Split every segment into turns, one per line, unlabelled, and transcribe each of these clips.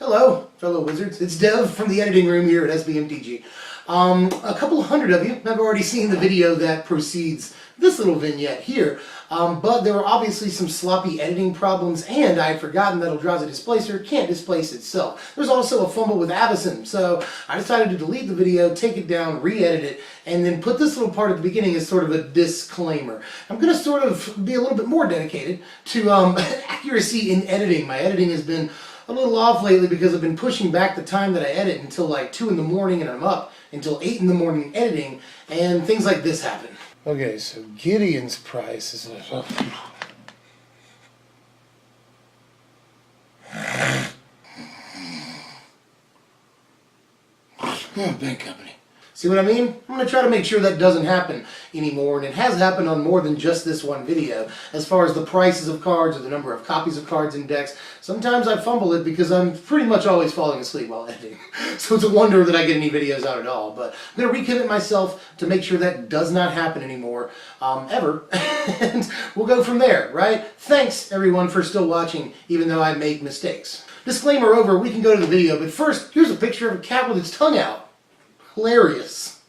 Hello, fellow wizards. It's Dev from the editing room here at SBMTG. A couple hundred of you have already seen the video that precedes this little vignette here, but there were obviously some sloppy editing problems, and I had forgotten that Eldrazi Displacer can't displace itself. There's also a fumble with Avacyn, so I decided to delete the video, take it down, re-edit it, and then put this little part at the beginning as sort of a disclaimer. I'm going to sort of be a little bit more dedicated to accuracy in editing. My editing has been a little off lately because I've been pushing back the time that I edit until like 2 in the morning, and I'm up until 8 in the morning editing, and things like this happen. Okay, so Gideon's price is oh, bank company. See what I mean? I'm going to try to make sure that doesn't happen anymore, and it has happened on more than just this one video. As far as the prices of cards or the number of copies of cards in decks, sometimes I fumble it because I'm pretty much always falling asleep while editing. So it's a wonder that I get any videos out at all. But I'm going to recommit myself to make sure that does not happen anymore, ever. And we'll go from there, right? Thanks, everyone, for still watching, even though I make mistakes. Disclaimer over, we can go to the video, but first, here's a picture of a cat with its tongue out. Hilarious.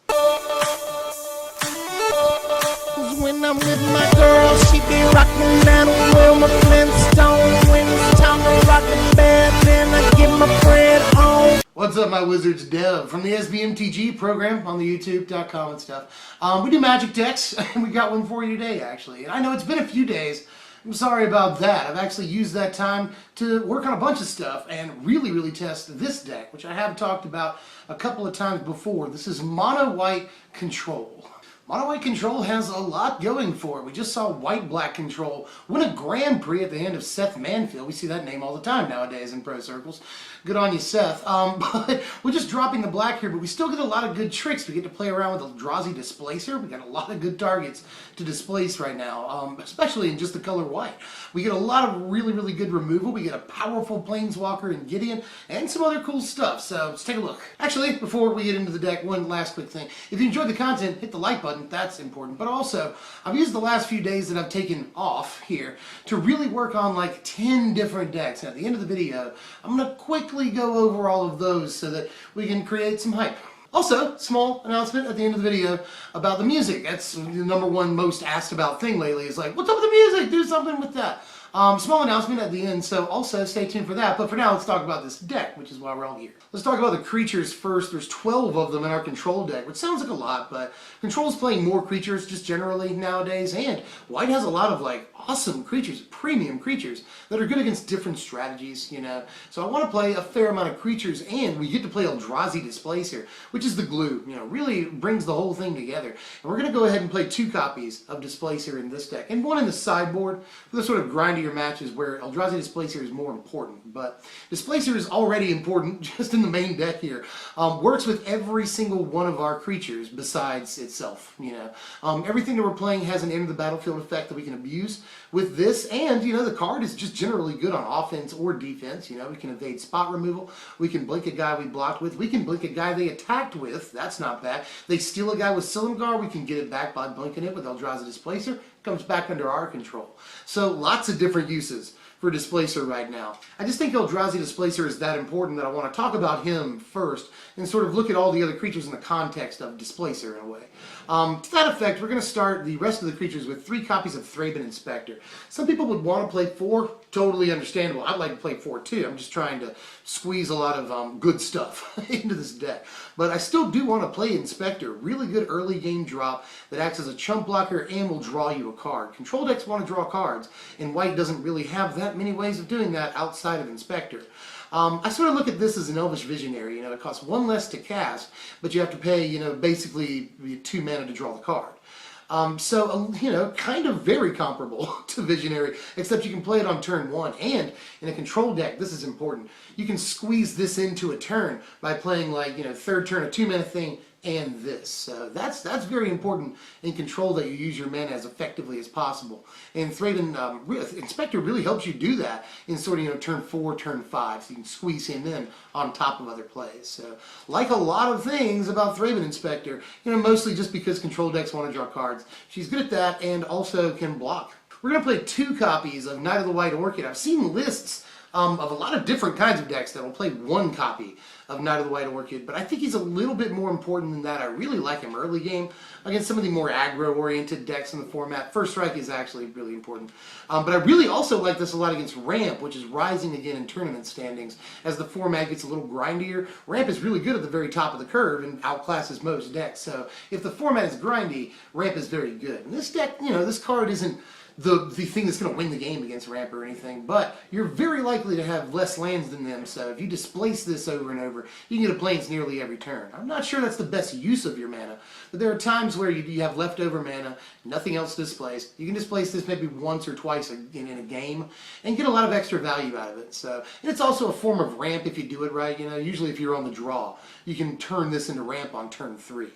When I'm with my girl, she be rockin' that Wilma Flintstone. When it's time to rock the bed, then I get my bread on.
What's up, my wizards? Dev from the SBMTG program on the YouTube.com and stuff. We do magic decks, and we got one for you today, actually. And I know it's been a few days. I'm sorry about that. I've actually used that time to work on a bunch of stuff and really test this deck, which I have talked about a couple of times before. This is Mono White Control. Mono White Control has a lot going for it. We just saw White Black Control win a Grand Prix at the hand of Seth Manfield. We see that name all the time nowadays in pro circles. Good on you, Seth. But we're just dropping the black here, but we still get a lot of good tricks. We get to play around with Eldrazi Displacer. We got a lot of good targets to displace right now, especially in just the color white. We get a lot of really good removal. We get a powerful Planeswalker in Gideon and some other cool stuff. So let's take a look. Actually, before we get into the deck, one last quick thing. If you enjoyed the content, hit the like button. That's important. But also, I've used the last few days that I've taken off here to really work on like 10 different decks. And at the end of the video, I'm going to quickly go over all of those so that we can create some hype. Also, small announcement at the end of the video about the music. That's the #1 most asked about thing lately, is like, what's up with the music? Do something with that. Small announcement at the end, so also stay tuned for that. But for now, let's talk about this deck, which is why we're all here. Let's talk about the creatures first. There's 12 of them in our control deck, which sounds like a lot, but control's playing more creatures just generally nowadays, and White has a lot of like awesome creatures, premium creatures, that are good against different strategies, you know. So I want to play a fair amount of creatures, and we get to play Eldrazi Displacer, which is the glue, you know, really brings the whole thing together. And we're going to go ahead and play 2 copies of Displacer in this deck, and one in the sideboard for the sort of grindier matches where Eldrazi Displacer is more important. But Displacer is already important just in the main deck here. Works with every single one of our creatures besides itself, you know. Everything that we're playing has an enter the battlefield effect that we can abuse with this, and you know, the card is just generally good on offense or defense. You know, we can evade spot removal, we can blink a guy we blocked with, we can blink a guy they attacked with, that's not bad. They steal a guy with Silumgar, we can get it back by blinking it with Eldrazi Displacer, comes back under our control. So lots of different uses for Displacer right now. I just think Eldrazi Displacer is that important that I want to talk about him first and sort of look at all the other creatures in the context of Displacer in a way. To that effect, we're going to start the rest of the creatures with 3 copies of Thraben Inspector. Some people would want to play 4, totally understandable. I'd like to play 4 too. I'm just trying to squeeze a lot of good stuff into this deck. But I still do want to play Inspector. Really good early game drop that acts as a chump blocker and will draw you a card. Control decks want to draw cards, and White doesn't really have that many ways of doing that outside of Inspector. I sort of look at this as an Elvish Visionary. You know, it costs 1 less to cast, but you have to pay, you know, basically 2 mana to draw the card. So, you know, kind of very comparable to Visionary, except you can play it on turn 1. And in a control deck, this is important, you can squeeze this into a turn by playing, like, you know, 3rd turn, a 2-mana thing, and this. So that's very important in control, that you use your mana as effectively as possible. And Thraben Inspector really helps you do that in sort of, you know, turn 4, turn 5, so you can squeeze him in on top of other plays. So, like a lot of things about Thraben Inspector, you know, mostly just because control decks want to draw cards, she's good at that and also can block. We're going to play 2 copies of Knight of the White Orchid. I've seen lists of a lot of different kinds of decks that will play one copy of Knight of the White Orchid, but I think he's a little bit more important than that. I really like him early game against some of the more aggro-oriented decks in the format. First Strike is actually really important. But I really also like this a lot against Ramp, which is rising again in tournament standings. As the format gets a little grindier, Ramp is really good at the very top of the curve and outclasses most decks. So if the format is grindy, Ramp is very good. And this deck, this card isn't the thing that's going to win the game against Ramp or anything, but you're very likely to have less lands than them, so if you displace this over and over, you can get a Plains nearly every turn. I'm not sure that's the best use of your mana, but there are times where you have leftover mana, nothing else to displace. You can displace this maybe once or twice in a game and get a lot of extra value out of it. So, and it's also a form of Ramp if you do it right. Usually if you're on the draw, you can turn this into Ramp on turn 3.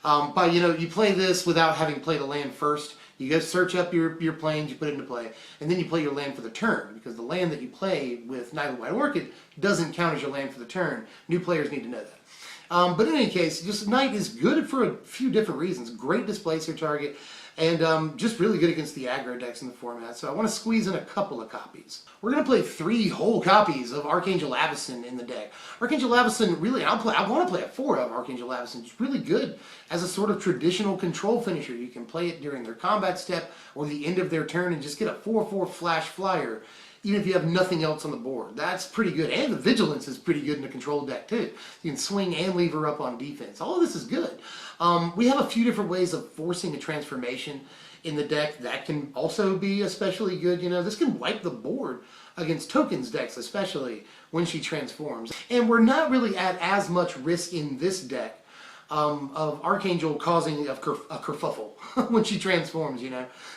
But you play this without having played a land first. You go search up your Plains, you put it into play, and then you play your land for the turn, because the land that you play with Knight of the White Orchid doesn't count as your land for the turn. New players need to know that. But in any case, just Knight is good for a few different reasons. Great displacer target, and just really good against the aggro decks in the format. So I want to squeeze in a couple of copies. We're going to play 3 whole copies of Archangel Avacyn in the deck. Archangel Avacyn, really, I want to play a 4 of Archangel Avacyn. It's really good as a sort of traditional control finisher. You can play it during their combat step or the end of their turn and just get a 4/4 flash flyer, even if you have nothing else on the board. That's pretty good. And the Vigilance is pretty good in a control deck too. You can swing and leave her up on defense. All of this is good. We have a few different ways of forcing a transformation in the deck that can also be especially good. This can wipe the board against tokens decks, especially when she transforms. And we're not really at as much risk in this deck of Archangel causing a kerfuffle when she transforms,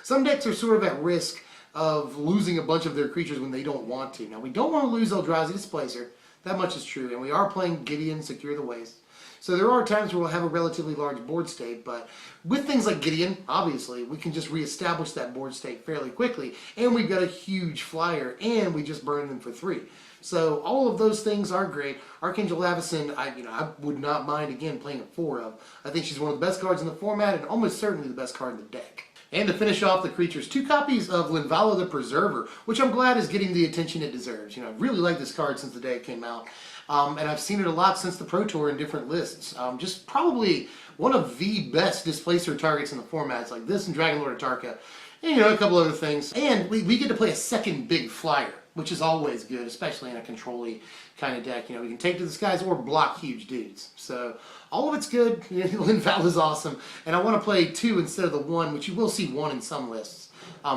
Some decks are sort of at risk of losing a bunch of their creatures when they don't want to. Now, we don't want to lose Eldrazi Displacer. That much is true. And we are playing Gideon, Secure the Waste. So there are times where we'll have a relatively large board state, but with things like Gideon, obviously, we can just reestablish that board state fairly quickly, and we've got a huge flyer, and we just burn them for 3. So all of those things are great. Archangel Avacyn, I would not mind, again, playing a 4 of. I think she's one of the best cards in the format, and almost certainly the best card in the deck. And to finish off the creatures, 2 copies of Linvala the Preserver, which I'm glad is getting the attention it deserves. I've really liked this card since the day it came out. And I've seen it a lot since the Pro Tour in different lists. Just probably one of the best displacer targets in the formats, like this and Dragon Lord of Tarka, and a couple other things. And we get to play a second big flyer, which is always good, especially in a control-y kind of deck. We can take to the skies or block huge dudes. So all of it's good. Linval is awesome. And I want to play 2 instead of the 1, which you will see 1 in some lists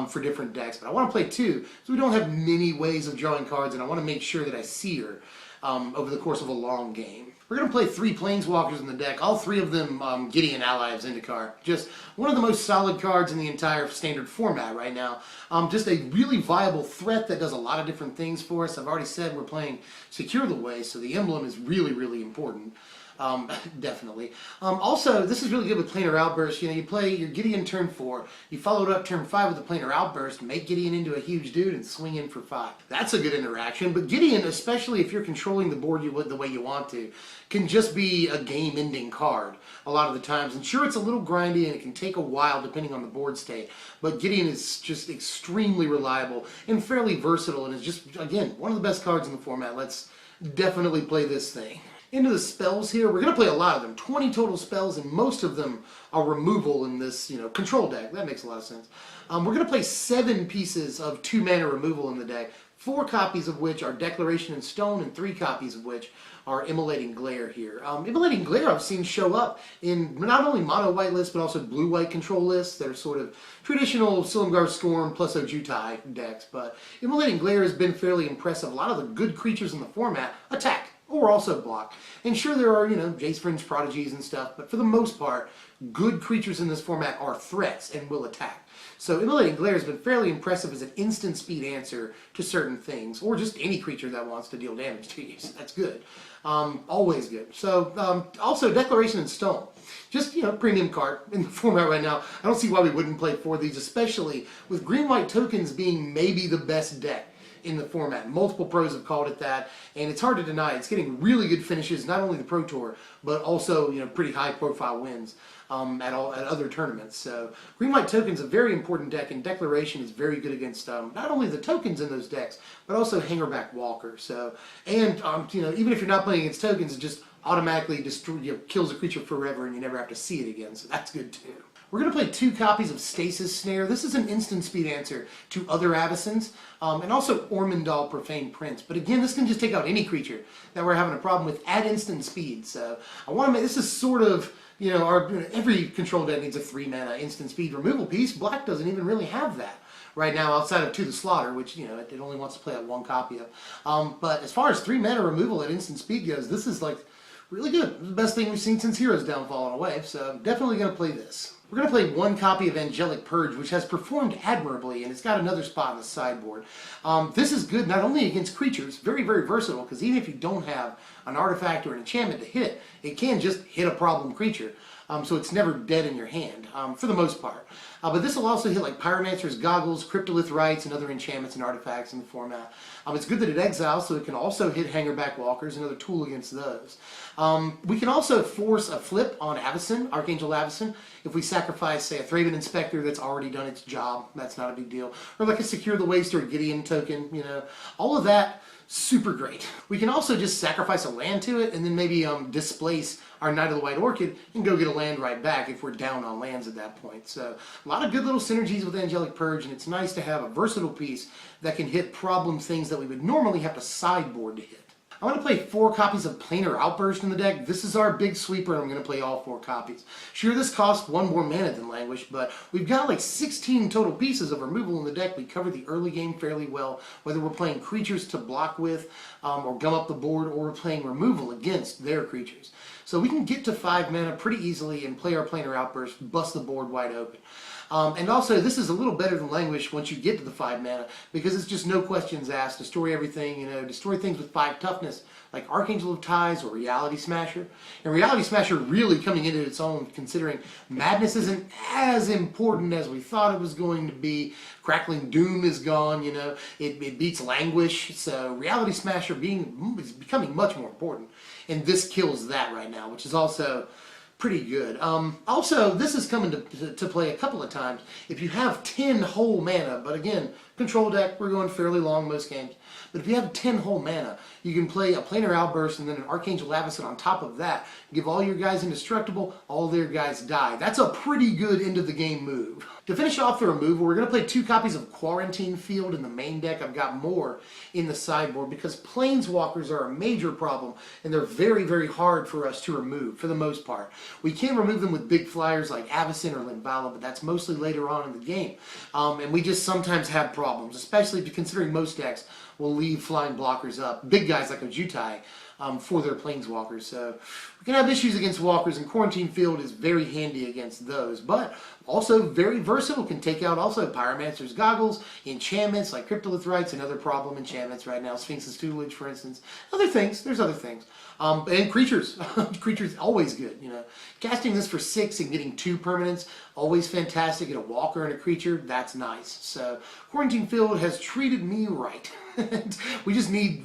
for different decks. But I want to play 2, so we don't have many ways of drawing cards, and I want to make sure that I see her over the course of a long game. We're going to play 3 Planeswalkers in the deck, all 3 of them Gideon Ally of Zendikar. Just one of the most solid cards in the entire standard format right now. Just a really viable threat that does a lot of different things for us. I've already said we're playing Secure the Way, so the emblem is really, really important. Definitely. Also, this is really good with Planar Outburst. You play your Gideon turn 4, you follow it up turn 5 with a Planar Outburst, make Gideon into a huge dude, and swing in for 5. That's a good interaction, but Gideon, especially if you're controlling the board the way you want to, can just be a game-ending card a lot of the times. And sure, it's a little grindy, and it can take a while depending on the board state, but Gideon is just extremely reliable and fairly versatile, and is just, again, one of the best cards in the format. Let's definitely play this thing. Into the spells here, we're going to play a lot of them. 20 total spells, and most of them are removal in this, control deck. That makes a lot of sense. We're going to play 7 pieces of 2-mana removal in the deck, 4 copies of which are Declaration in Stone, and 3 copies of which are Immolating Glare here. Immolating Glare I've seen show up in not only mono-white lists, but also blue-white control lists that are sort of traditional Silumgar Storm plus Ojutai decks. But Immolating Glare has been fairly impressive. A lot of the good creatures in the format attack, or also block. And sure, there are, Jace Fringe Prodigies and stuff, but for the most part, good creatures in this format are threats and will attack. So Immolating Glare has been fairly impressive as an instant speed answer to certain things, or just any creature that wants to deal damage to you. So that's good. Always good. So, also Declaration in Stone. Just, premium card in the format right now. I don't see why we wouldn't play 4 of these, especially with green-white tokens being maybe the best deck in the format. Multiple pros have called it that, and it's hard to deny. It's getting really good finishes, not only the Pro Tour, but also pretty high-profile wins at other tournaments. So green-white token's a very important deck, and Declaration is very good against not only the tokens in those decks, but also Hangerback Walker. So and even if you're not playing against tokens, it just automatically kills a creature forever, and you never have to see it again. So that's good too. We're going to play 2 copies of Stasis Snare. This is an instant speed answer to other Avacens, and also Ormondal Profane Prince. But again, this can just take out any creature that we're having a problem with at instant speed. So I want to make this is sort of, every control deck needs a 3-mana instant speed removal piece. Black doesn't even really have that right now outside of To the Slaughter, which, it only wants to play out 1 copy of. But as far as 3-mana removal at instant speed goes, this is like really good. The best thing we've seen since Heroes Downfall in a wave, so I'm definitely going to play this. We're going to play 1 copy of Angelic Purge, which has performed admirably, and it's got another spot in the sideboard. This is good not only against creatures, very, very versatile, because even if you don't have an artifact or an enchantment to hit, it can just hit a problem creature. So it's never dead in your hand, for the most part. But this will also hit like Pyromancer's Goggles, Cryptolith Rites, and other enchantments and artifacts in the format. It's good that it exiles, so it can also hit Hangerback Walkers, another tool against those. We can also force a flip on Avacyn, Archangel Avacyn, if we sacrifice, say, a Thraben Inspector that's already done its job. That's not a big deal. Or like a Secure the Waste or a Gideon token, all of that. Super great. We can also just sacrifice a land to it and then maybe displace our Knight of the White Orchid and go get a land right back if we're down on lands at that point. So a lot of good little synergies with Angelic Purge, and it's nice to have a versatile piece that can hit problem things that we would normally have to sideboard to hit. I'm going to play 4 copies of Planar Outburst in the deck. This is our big sweeper, and I'm going to play all 4 copies. Sure, this costs 1 more mana than Languish, but we've got like 16 total pieces of removal in the deck. We cover the early game fairly well, whether we're playing creatures to block with, or gum up the board, or we're playing removal against their creatures. So we can get to 5 mana pretty easily and play our Planar Outburst, bust the board wide open. And also, this is a little better than Languish once you get to the 5 mana, because it's just no questions asked. Destroy everything, destroy things with 5 toughness, like Archangel of Ties or Reality Smasher. And Reality Smasher really coming into its own, considering Madness isn't as important as we thought it was going to be. Crackling Doom is gone, it beats Languish, so Reality Smasher is becoming much more important. And this kills that right now, which is also pretty good. Also, this is coming to play a couple of times if you have 10 whole mana, but again, control deck, we're going fairly long most games. But if you have 10 whole mana, you can play a Planar Outburst and then an Archangel Avacyn on top of that. Give all your guys indestructible, all their guys die. That's a pretty good end of the game move. To finish off the removal, we're going to play 2 copies of Quarantine Field in the main deck. I've got more in the sideboard because Planeswalkers are a major problem, and they're very, very hard for us to remove for the most part. We can remove them with big flyers like Avacyn or Linvala, but that's mostly later on in the game. And we just sometimes have problems, especially considering most decks will leave flying blockers up. Big guys like Ojutai for their Planeswalkers. So we can have issues against walkers, and Quarantine Field is very handy against those. But also very versatile, can take out also Pyromancer's Goggles, enchantments like Cryptolith Rites, another problem enchantments right now, Sphinx's Tutelage for instance. Other things, there's other things. And creatures, creatures always good, Casting this for 6 and getting 2 permanents, always fantastic. Get a walker and a creature, that's nice. So Quarantine Field has treated me right. We just need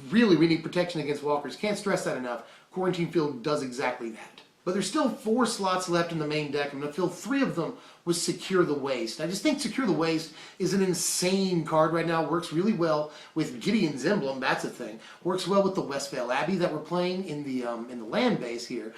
protection against walkers. Can't stress that enough. Quarantine Field does exactly that. But there's still 4 slots left in the main deck. I'm going to fill 3 of them with Secure the Waste. I just think Secure the Waste is an insane card right now. Works really well with Gideon's Emblem. That's a thing. Works well with the Westvale Abbey that we're playing in the land base here.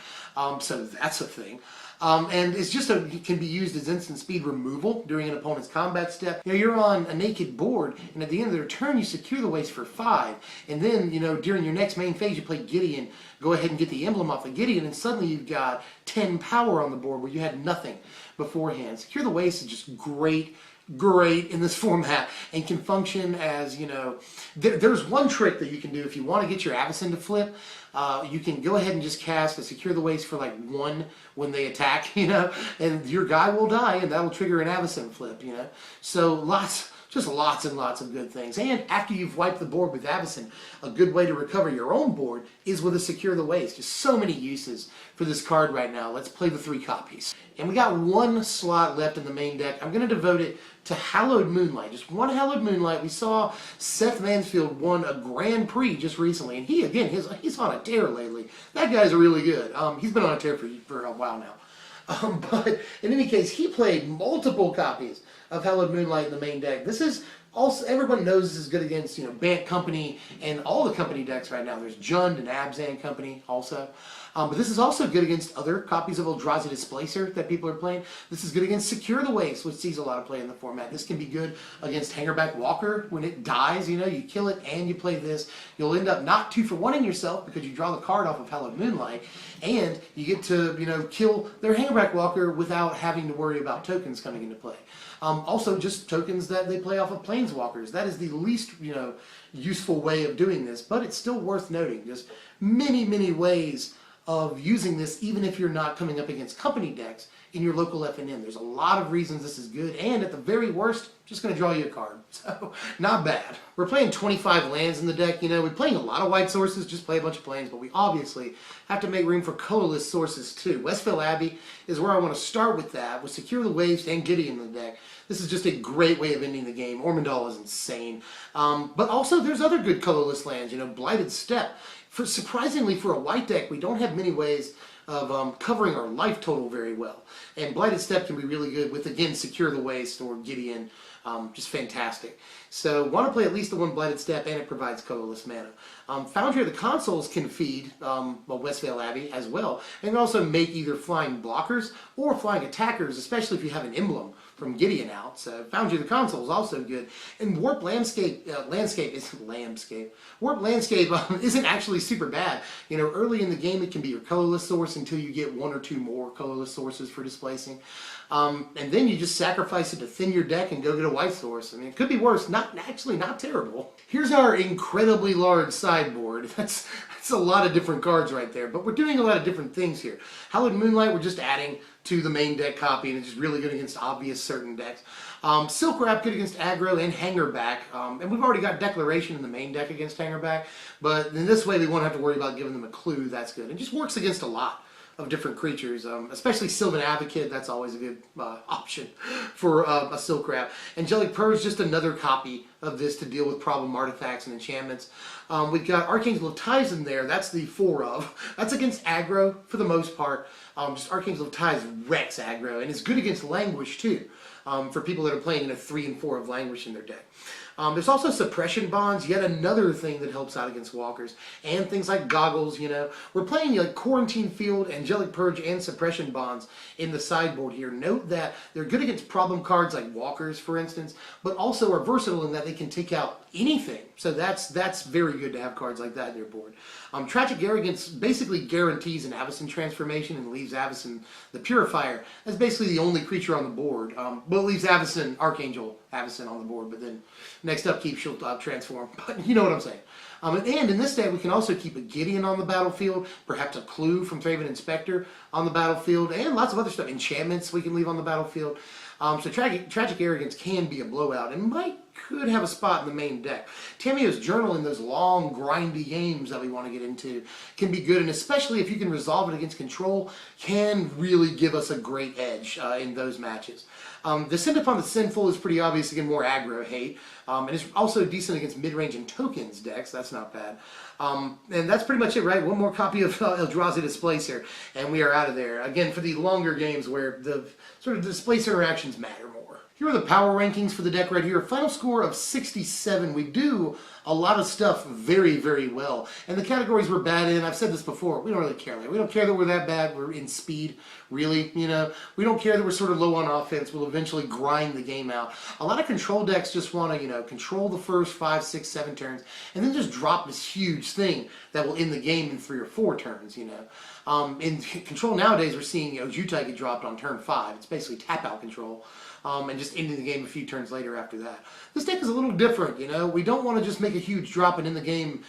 So that's a thing. And it's just it can be used as instant speed removal during an opponent's combat step. You're on a naked board, and at the end of their turn, you Secure the Waste for 5. And then, during your next main phase, you play Gideon. Go ahead and get the emblem off of Gideon, and suddenly you've got 10 power on the board where you had nothing beforehand. Secure the Waste is just great in this format and can function as, there's one trick that you can do if you want to get your Avacyn to flip. You can go ahead and just cast a Secure the Waste for like 1 when they attack, and your guy will die, and that will trigger an Avacyn flip, So Just lots and lots of good things. And after you've wiped the board with Avacyn, a good way to recover your own board is with a Secure the Waste. Just so many uses for this card right now. Let's play the 3 copies. And we got 1 slot left in the main deck. I'm going to devote it to Hallowed Moonlight. Just 1 Hallowed Moonlight. We saw Seth Mansfield won a Grand Prix just recently. And he, again, he's on a tear lately. That guy's really good. He's been on a tear for a while now. But in any case, he played multiple copies of Hallowed Moonlight in the main deck. This is also, everyone knows this is good against, Bant Company and all the company decks right now. There's Jund and Abzan Company also. But this is also good against other copies of Eldrazi Displacer that people are playing. This is good against Secure the Waste, which sees a lot of play in the format. This can be good against Hangerback Walker. When it dies, you kill it and you play this. You'll end up not 2-for-1ing yourself because you draw the card off of Hallowed Moonlight, and you get to, kill their Hangerback Walker without having to worry about tokens coming into play. Also, just tokens that they play off of Planeswalkers. That is the least, useful way of doing this, but it's still worth noting. Just many, many ways of using this, even if you're not coming up against company decks in your local FNM. There's a lot of reasons this is good, and at the very worst, just going to draw you a card. So, not bad. We're playing 25 lands in the deck. We're playing a lot of white sources, just play a bunch of planes, but we obviously have to make room for colorless sources too. Westvale Abbey is where I want to start with that, with Secure the Waste and Gideon in the deck. This is just a great way of ending the game. Ormondal is insane. But also, there's other good colorless lands. Blighted Steppe. Surprisingly, for a white deck, we don't have many ways of covering our life total very well. And Blighted Steppe can be really good with, again, Secure the Waste or Gideon. Just fantastic. So, want to play at least the 1 Blighted Steppe, and it provides colorless mana. Foundry of the Consoles can feed Westvale Abbey as well, and also make either flying blockers or flying attackers, especially if you have an emblem from Gideon out. So Foundry of the Console is also good. And Warp Landscape Warp Landscape isn't actually super bad. Early in the game it can be your colorless source until you get 1 or 2 more colorless sources for displacing. And then you just sacrifice it to thin your deck and go get a white source. It could be worse. Not terrible. Here's our incredibly large sideboard. That's a lot of different cards right there. But we're doing a lot of different things here. Hallowed Moonlight, we're just adding to the main deck copy, and it's just really good against obvious certain decks. Silk Wrap good against aggro and Hangerback, and we've already got Declaration in the main deck against Hangerback, but in this way we won't have to worry about giving them a clue. That's good. It just works against a lot of different creatures, especially Sylvan Advocate. That's always a good option for a Silk Wrap. Angelic Purge, just another copy of this to deal with problem artifacts and enchantments. We've got Archangel of Ties in there. That's the 4 of. That's against aggro for the most part. Just Archangel of Ties wrecks aggro, and it's good against Languish too, for people that are playing in a 3 and 4 of Languish in their deck. There's also Suppression Bonds, yet another thing that helps out against walkers, and things like Goggles. We're playing like Quarantine Field, Angelic Purge, and Suppression Bonds in the sideboard here. Note that they're good against problem cards like walkers, for instance, but also are versatile in that they can take out anything. So that's very good to have cards like that in your board. Tragic Arrogance basically guarantees an Avacyn transformation and leaves Avacyn the Purifier as basically the only creature on the board. Well, it leaves Avacyn, Archangel Avacyn on the board, but then next upkeep she'll transform. But you know what I'm saying. And in this deck we can also keep a Gideon on the battlefield, perhaps a Clue from Thraven Inspector on the battlefield, and lots of other stuff. Enchantments we can leave on the battlefield. So Tragic Arrogance can be a blowout and could have a spot in the main deck. Tamiyo's Journal in those long, grindy games that we want to get into can be good, and especially if you can resolve it against control, can really give us a great edge in those matches. Descent Upon the Sinful is pretty obvious, again, more aggro hate, and it's also decent against mid-range and tokens decks. That's not bad. And that's pretty much it, right? 1 more copy of Eldrazi Displacer, and we are out of there. Again, for the longer games where the sort of Displacer interactions matter more. Here are the power rankings for the deck right here. Final score of 67. We do a lot of stuff very, very well. And the categories we're bad in, I've said this before, we don't really care. We don't care that we're that bad. We're in speed, really. We don't care that we're sort of low on offense. We'll eventually grind the game out. A lot of control decks just want to, control the first 5, 6, 7 turns, and then just drop this huge thing that will end the game in 3 or 4 turns, In control nowadays, we're seeing, Jutai get dropped on turn 5. It's basically tap-out control. And just ending the game a few turns later after that. This deck is a little different, We don't want to just make a huge drop and end the game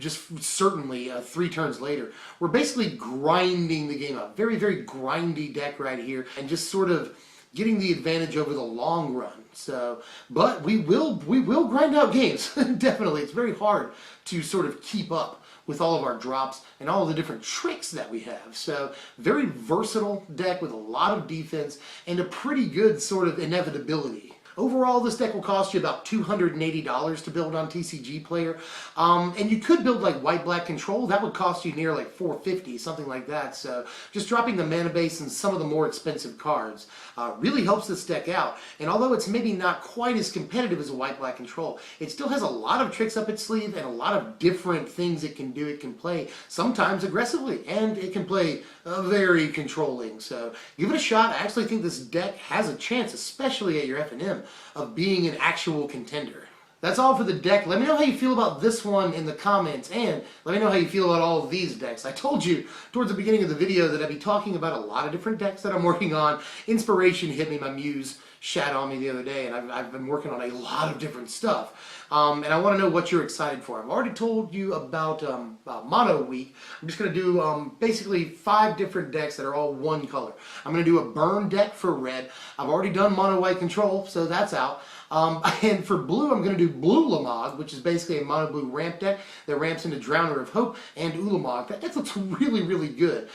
just certainly 3 turns later. We're basically grinding the game up. Very, very grindy deck right here. And just sort of getting the advantage over the long run. So, but we will grind out games. Definitely, it's very hard to sort of keep up with all of our drops and all of the different tricks that we have. So, very versatile deck with a lot of defense and a pretty good sort of inevitability. Overall, this deck will cost you about $280 to build on TCG Player. And you could build like white-black control. That would cost you near like $450, something like that. So just dropping the mana base and some of the more expensive cards really helps this deck out. And although it's maybe not quite as competitive as a white-black control, it still has a lot of tricks up its sleeve and a lot of different things it can do. It can play sometimes aggressively, and it can play very controlling. So give it a shot. I actually think this deck has a chance, especially at your F&M, of being an actual contender. That's all for the deck. Let me know how you feel about this one in the comments, and let me know how you feel about all of these decks. I told you towards the beginning of the video that I'd be talking about a lot of different decks that I'm working on. Inspiration hit me, my muse shat on me the other day, and I've been working on a lot of different stuff. And I want to know what you're excited for. I've already told you about Mono Week. I'm just going to do basically 5 different decks that are all one color. I'm going to do a burn deck for red. I've already done Mono White Control, so that's out. And for blue, I'm going to do Blue Ulamog, which is basically a mono blue ramp deck that ramps into Drowner of Hope and Ulamog. That looks really, really good.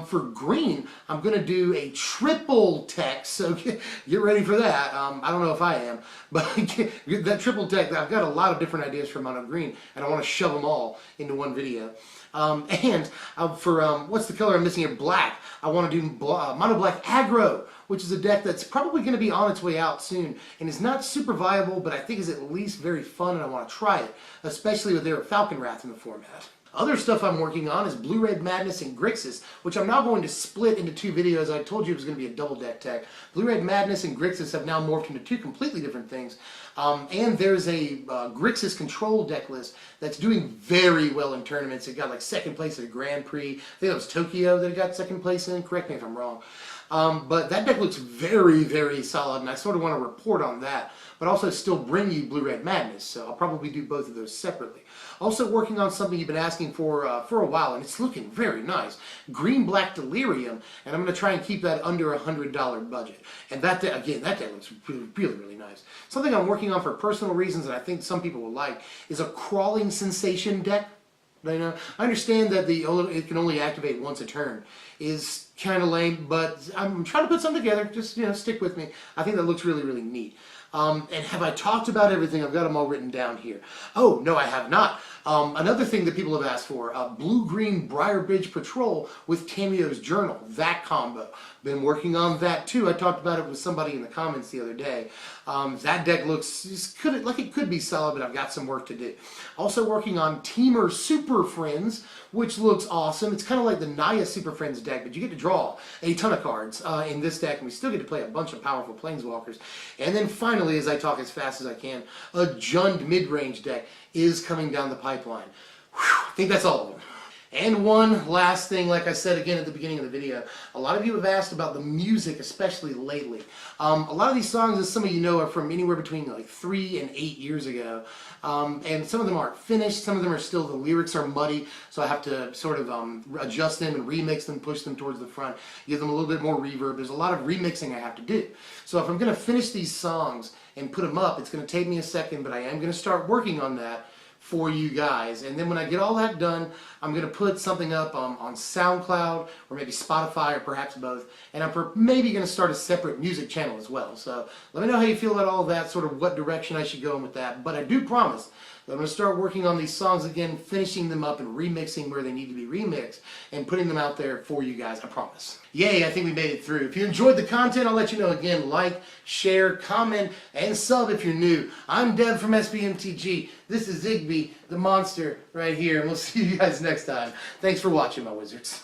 For green, I'm going to do a triple tech, so get ready for that. I don't know if I am, but that triple tech, I've got a lot of different ideas for mono green, and I want to shove them all into one video. For what's the color I'm missing here? Black. I want to do mono black aggro, which is a deck that's probably going to be on its way out soon and is not super viable, but I think is at least very fun, and I want to try it, especially with their Falcon Wrath in the format. Other stuff I'm working on is Blue-Red Madness and Grixis, which I'm now going to split into 2 videos. I told you it was going to be a double deck tech. Blue-Red Madness and Grixis have now morphed into 2 completely different things. And there's a Grixis control deck list that's doing very well in tournaments. It got like 2nd place at a Grand Prix. I think that was Tokyo that it got 2nd place in. Correct me if I'm wrong. But that deck looks very, very solid, and I sort of want to report on that, but also still bring you Blue-Red Madness, so I'll probably do both of those separately. Also working on something you've been asking for a while, and it's looking very nice. Green-Black Delirium, and I'm going to try and keep that under $100 budget. And that deck, again, that deck looks really, really, really nice. Something I'm working on for personal reasons that I think some people will like is a Crawling Sensation deck. You know, I understand that it can only activate once a turn is kind of lame, but I'm trying to put something together. Just, you know, stick with me. I think that looks really, really neat. And have I talked about everything? I've got them all written down here. Oh, no, I have not. Another thing that people have asked for, Blue-Green Briarbridge Patrol with Tameo's Journal. That combo. Been working on that too. I talked about it with somebody in the comments the other day. That deck looks like it could be solid, but I've got some work to do. Also working on Teamer Super Friends, which looks awesome. It's kind of like the Naya Super Friends deck, but you get to draw a ton of cards in this deck, and we still get to play a bunch of powerful Planeswalkers. And then finally, as I talk as fast as I can, a Jund mid-range deck is coming down the pipeline. Whew, I think that's all of them. And one last thing, like I said again at the beginning of the video, a lot of you have asked about the music, especially lately. A lot of these songs, as some of you know, are from anywhere between like 3 and 8 years ago. And some of them aren't finished, some of them are still, the lyrics are muddy, so I have to sort of adjust them and remix them, push them towards the front, give them a little bit more reverb. There's a lot of remixing I have to do. So if I'm going to finish these songs and put them up, it's going to take me a second, but I am going to start working on that for you guys. And then when I get all that done, I'm going to put something up on SoundCloud or maybe Spotify or perhaps both. And I'm maybe going to start a separate music channel as well. So let me know how you feel about all of that, sort of what direction I should go in with that. But I do promise that I'm going to start working on these songs again, finishing them up and remixing where they need to be remixed and putting them out there for you guys, I promise. Yay, I think we made it through. If you enjoyed the content, I'll let you know again. Like, share, comment, and sub if you're new. I'm Dev from SBMTG. This is Zigby, the monster, right here. And we'll see you guys next time. Thanks for watching, my wizards.